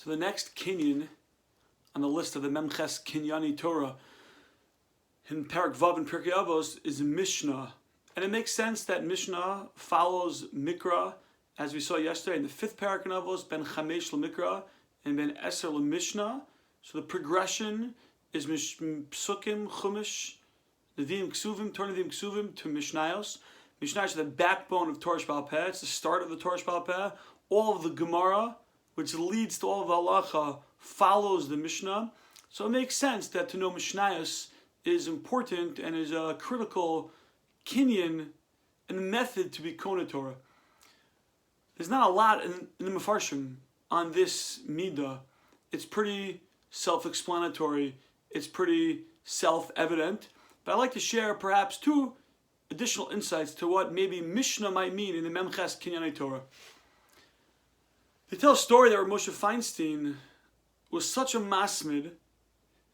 So the next Kinyan on the list of the Memches Kinyanei Torah in Parak Vav and Pirkei Avos is Mishna. And it makes sense that Mishna follows Mikra, as we saw yesterday in the fifth Parak in Avos, Ben Chamesh L'Mikra and Ben Eser L'Mishna. So the progression is Psukim, Chumash, Nevi'im Ksuvim, Torah Nevi'im Ksuvim to Mishnayos. Mishnayos is the backbone of Torah Sheba'al Peh. It's the start of the Torah Sheba'al Peh. All of the Gemara, which leads to all of Halacha, follows the Mishnah. So it makes sense that to know Mishnayos is important and is a critical kinyan and method to be Kona Torah. There's not a lot in the Mefarshim on this Midah. It's pretty self-explanatory. It's pretty self-evident. But I'd like to share perhaps two additional insights to what maybe Mishnah might mean in the Memches Kinyanei Torah. They tell a story that Moshe Feinstein was such a masmid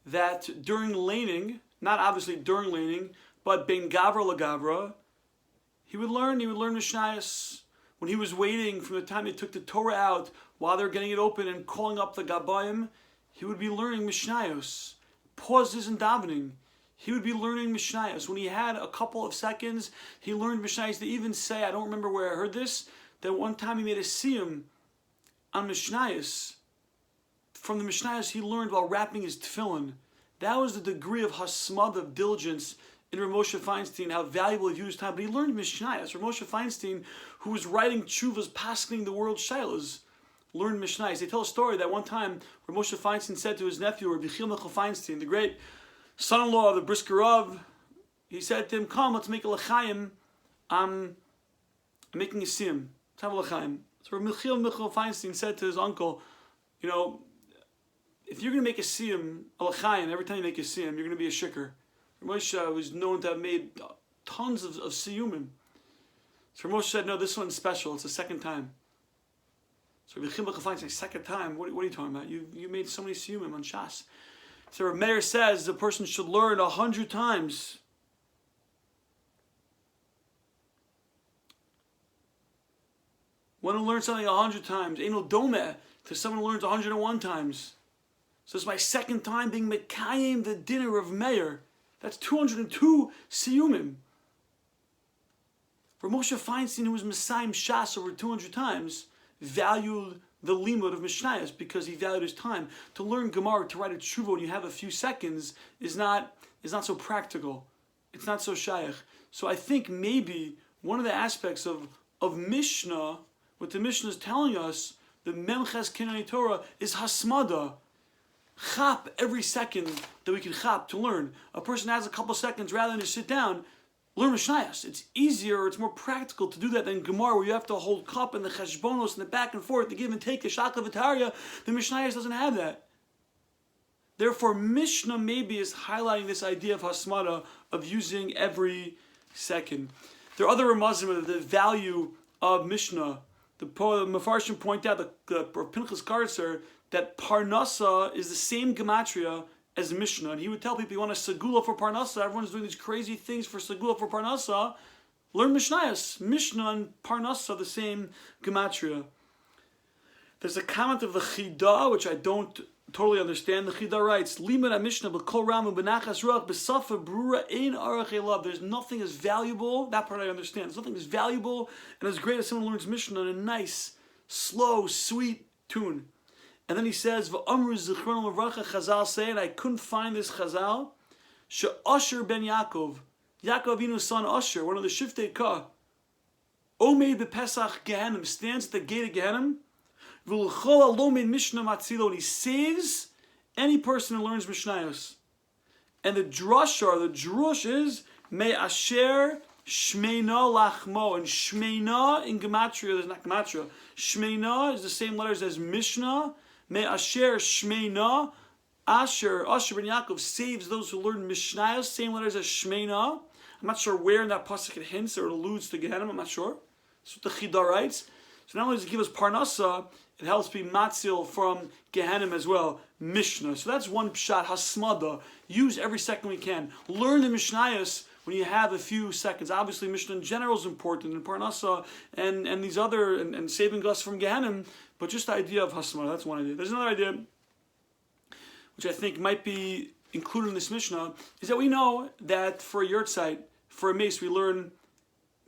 that during laning, not obviously during laning, but ben gavra legavra, he would learn Mishnayos. When he was waiting from the time they took the Torah out, while they're getting it open and calling up the Gabayim, he would be learning Mishnayos. Pauses in davening, he would be learning Mishnayos. When he had a couple of seconds, he learned Mishnayos. They even say, I don't remember where I heard this, that one time he made a siyum on Mishnayos. From the Mishnayos he learned while wrapping his tefillin. That was the degree of hasmad, of diligence in Rav Moshe Feinstein, how valuable he used time. But he learned Mishnayos. Rav Moshe Feinstein, who was writing tshuvas, paskening the world shaylas, learned Mishnayos. They tell a story that one time Rav Moshe Feinstein said to his nephew, Rabbi Yechiel Michal Feinstein, the great son-in-law of the Brisker Rav, he said to him, come, let's make a l'chaim. I'm making a siyum. Let's have a l'chaim. So Rabbi Yechiel Michal Feinstein said to his uncle, you know, if you're going to make a siyum, a l'chaim, every time you make a siyum, you're going to be a shikr. Moshe was known to have made tons of siyumim. So Moshe said, no, this one's special. It's the second time. So Rabbi Yechiel Michal Feinstein said, second time? What are you talking about? You made so many siyumim on Shas. So Rav Meir says the person should learn 100 times. One who learns something 100 times, ain't no domeh to someone who learns 101 times. So it's my second time being Mekayim, the dinner of Meir. That's 202 siyumim. For Moshe Feinstein, who was Messiah Shas over 200 times, valued the limud of Mishnayos because he valued his time. To learn Gemara, to write a tshuva when you have a few seconds is not so practical. It's not so shaykh. So I think maybe one of the aspects of Mishnah, what the Mishnah is telling us, the Memches Kinyanei Torah, is hasmada. Chap every second that we can chap to learn. A person has a couple seconds rather than just sit down, learn Mishnayos. It's easier, it's more practical to do that than Gemara, where you have to hold cup and the cheshbonos and the back and forth, the give and take, the shakla v'tarya. The Mishnayos doesn't have that. Therefore, Mishnah maybe is highlighting this idea of hasmada, of using every second. There are other ramazim of the value of Mishnah. The Mefarshim point out, the Pinchas Kartzer, that Parnasa is the same gematria as Mishnah. And he would tell people, you want a segula for Parnasa, everyone's doing these crazy things for segula for Parnasa, learn Mishnayos. Mishnah and Parnasa, the same gematria. There's a comment of the Chida, which I don't totally understand. The Chida writes, Limud HaMishnah b'kol ram u'b'nachas ruach b'safa brura ein arach elav. There's nothing as valuable, that part I understand, there's nothing as valuable and as great as someone learns Mishnah in a nice, slow, sweet tune. And then he says, "V'amru zichron levracha." Chazal say, and I couldn't find this Chazal. She'Asher ben Yaakov, Yaakov Avinu's son Asher, one of the Shiftei Ka, Omeid b'Pesach Gehenim, stands at the gate of Gehenim. V'ulchol alomeid Mishnah matzilo, and he saves any person who learns Mishnayos. And the drush is Me Asher Shmeina Lachmo, and Shmeina in gematria, there's not gematria. Shmeina is the same letters as Mishnah. Me Asher Shmeina, Asher ben Yaakov saves those who learn Mishnayos, same letters as Shmeina. I'm not sure where in that pasuk it hints or it alludes to Gehenim, I'm not sure. That's what the Chida writes. So not only does it give us Parnasa, it helps be matzil from Gehenim as well, Mishnah. So that's one pshat, hasmada. Use every second we can. Learn the Mishnayos when you have a few seconds. Obviously, Mishnah in general is important, and Parnasa and these other, and saving us from Gehenim, But just the idea of Hasmara, that's one idea. There's another idea, which I think might be included in this Mishnah, is that we know that for a yurtzeit, for a mace, we learn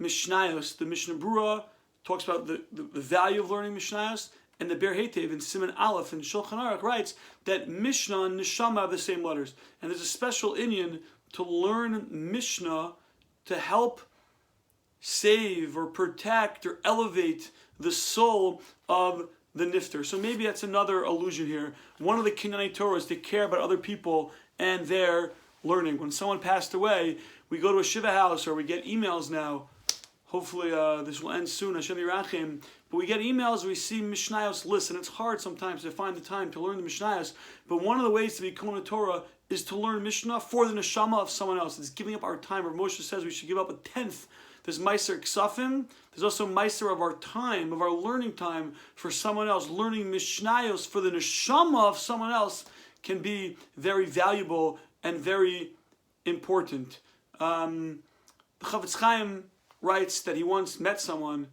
Mishnayos. The Mishnah Brura talks about the value of learning Mishnayos, and the Ber Hetev in Siman Aleph and Shulchan Aruch writes that Mishnah and Neshama have the same letters. And there's a special inyan to learn Mishnah to help save or protect or elevate the soul of the nifter. So maybe that's another allusion here. One of the Kinyanei Torah is to care about other people and their learning. When someone passed away, we go to a Shiva house or we get emails now. Hopefully this will end soon, Hashem Yirachim. But we get emails, we see Mishnayos lists, and it's hard sometimes to find the time to learn the Mishnayos. But one of the ways to be Kinyanei Torah is to learn Mishnah for the neshama of someone else. It's giving up our time. Rav Moshe says we should give up a tenth. There's Meiser Ksafim. There's also Meiser of our time, of our learning time for someone else. Learning Mishnayos for the neshama of someone else can be very valuable and very important. The Chavetz Chaim writes that he once met someone,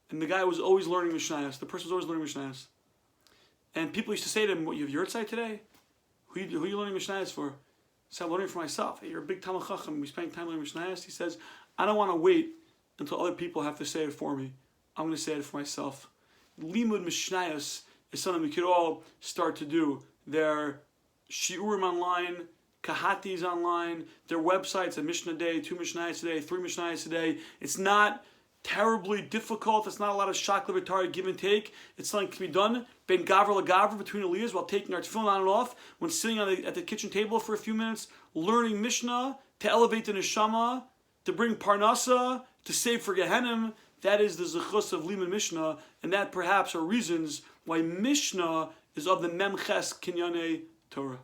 and the guy was always learning Mishnayos. The person was always learning Mishnayos. And people used to say to him, "What, you have yurtzeit today? Who are you learning Mishnayos for?" He said, "I'm learning for myself." "Hey, you're a big Talmid Chacham. We spend time learning Mishnayos." He says, "I don't want to wait until other people have to say it for me. I'm going to say it for myself." Limud Mishnayos is something we could all start to do. There shiurim online, kahatis online, their websites, a Mishnah a day, 2 Mishnayos a day, 3 Mishnayos a day. It's not terribly difficult. It's not a lot of shakla v'tari give and take. It's something that can be done ben gavra legavra between aliyahs while taking our tefillin on and off, when sitting at the kitchen table for a few minutes, learning Mishnah to elevate the neshama, to bring parnasa, to save for Gehenim. That is the zechus of Limud Mishnah, and that perhaps are reasons why Mishnah is of the Memches Kinyanei Torah.